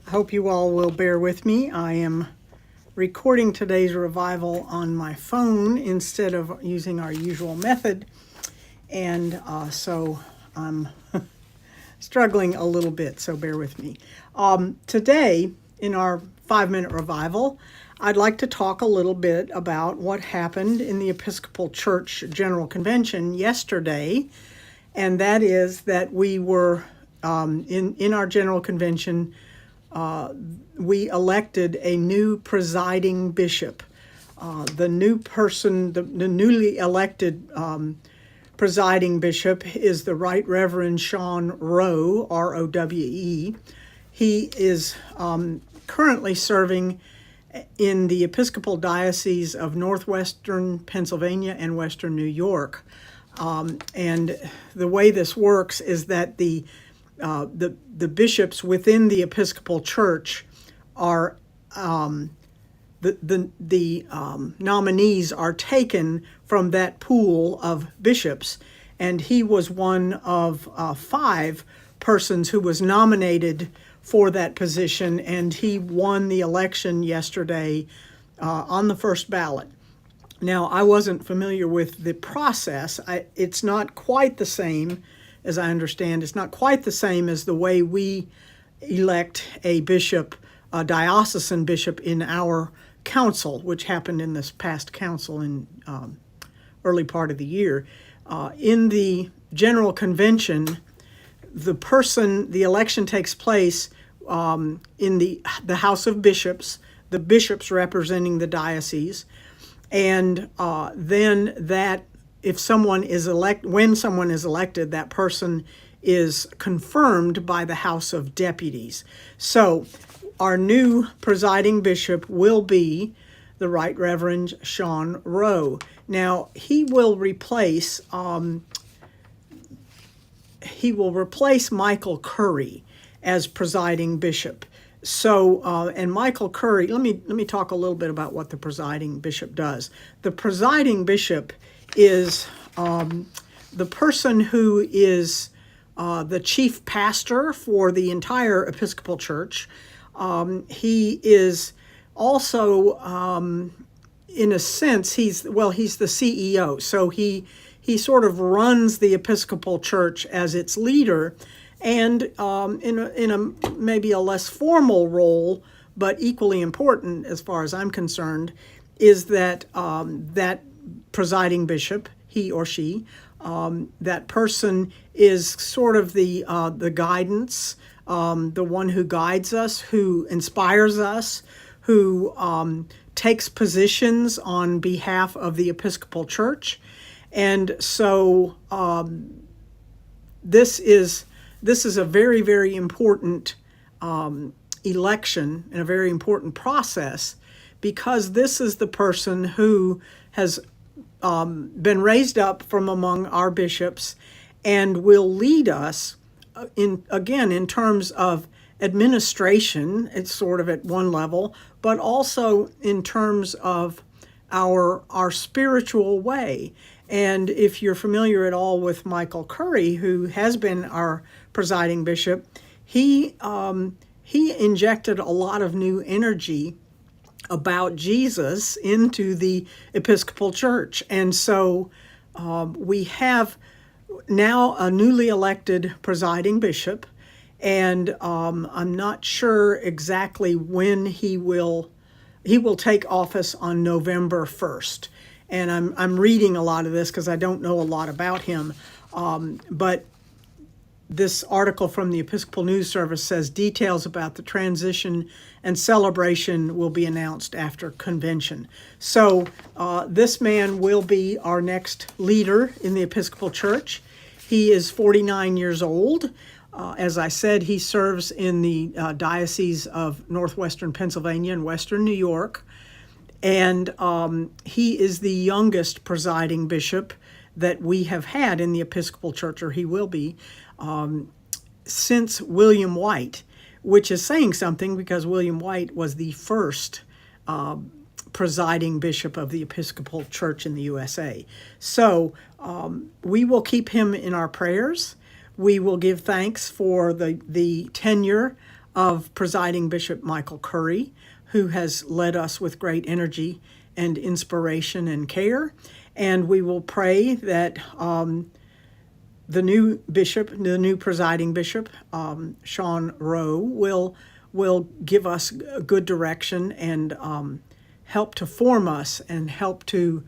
I hope you all will bear with me. I am recording today's revival on my phone instead of using our usual method, and so I'm struggling a little bit, so bear with me. Today, in our 5-minute revival, I'd like to talk a little bit about what happened in the Episcopal Church General Convention yesterday, and that is that we were, in our General Convention, we elected a new presiding bishop. The new person, the newly elected presiding bishop is the Right Reverend Sean Rowe, R-O-W-E. He is currently serving in the Episcopal Diocese of Northwestern Pennsylvania and Western New York. And the way this works is that the bishops within the Episcopal Church are the nominees are taken from that pool of bishops, and he was one of 5 persons who was nominated for that position, and he won the election yesterday on the first ballot. Now, I wasn't familiar with the process. It's not quite the same, as I understand. It's not quite the same as the way we elect a bishop, a diocesan bishop in our council, which happened in this past council in early part of the year. In the General Convention, the election takes place in the House of Bishops, the bishops representing the diocese, and then that when someone is elected, that person is confirmed by the House of Deputies. So our new presiding bishop will be the Right Reverend Sean Rowe. Now, he will replace Michael Curry as presiding bishop. So, and Michael Curry, let me talk a little bit about what the presiding bishop does. The presiding bishop is the person who is the chief pastor for the entire Episcopal Church. He is also, in a sense, he's the CEO. So he sort of runs the Episcopal Church as its leader, and in a maybe a less formal role, but equally important as far as I'm concerned, is that that presiding bishop, he or she, that person is sort of the guidance, the one who guides us, who inspires us, who takes positions on behalf of the Episcopal Church. And so this is a very, very important election and a very important process, because this is the person who has been raised up from among our bishops and will lead us in terms of administration. It's sort of at one level, but also in terms of our spiritual way. And if you're familiar at all with Michael Curry, who has been our presiding bishop, he injected a lot of new energy about Jesus into the Episcopal Church. And so we have now a newly elected presiding bishop, and I'm not sure exactly when he will take office on November 1st. And I'm reading a lot of this because I don't know a lot about him. But this article from the Episcopal News Service says details about the transition and celebration will be announced after convention. So this man will be our next leader in the Episcopal Church. He is 49 years old. As I said, he serves in the Diocese of Northwestern Pennsylvania and Western New York. And he is the youngest presiding bishop that we have had in the Episcopal Church, or he will be, since William White, which is saying something because William White was the first presiding bishop of the Episcopal Church in the USA. So we will keep him in our prayers. We will give thanks for the tenure of Presiding Bishop Michael Curry, who has led us with great energy and inspiration and care. And we will pray that the new bishop, the new presiding bishop, Sean Rowe, will give us good direction and help to form us and help to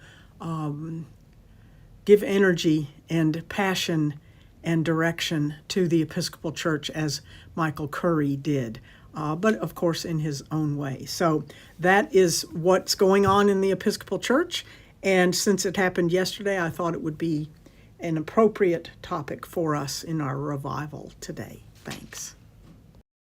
give energy and passion and direction to the Episcopal Church as Michael Curry did, but of course in his own way. So that is what's going on in the Episcopal Church, and since it happened yesterday, I thought it would be an appropriate topic for us in our revival today. Thanks.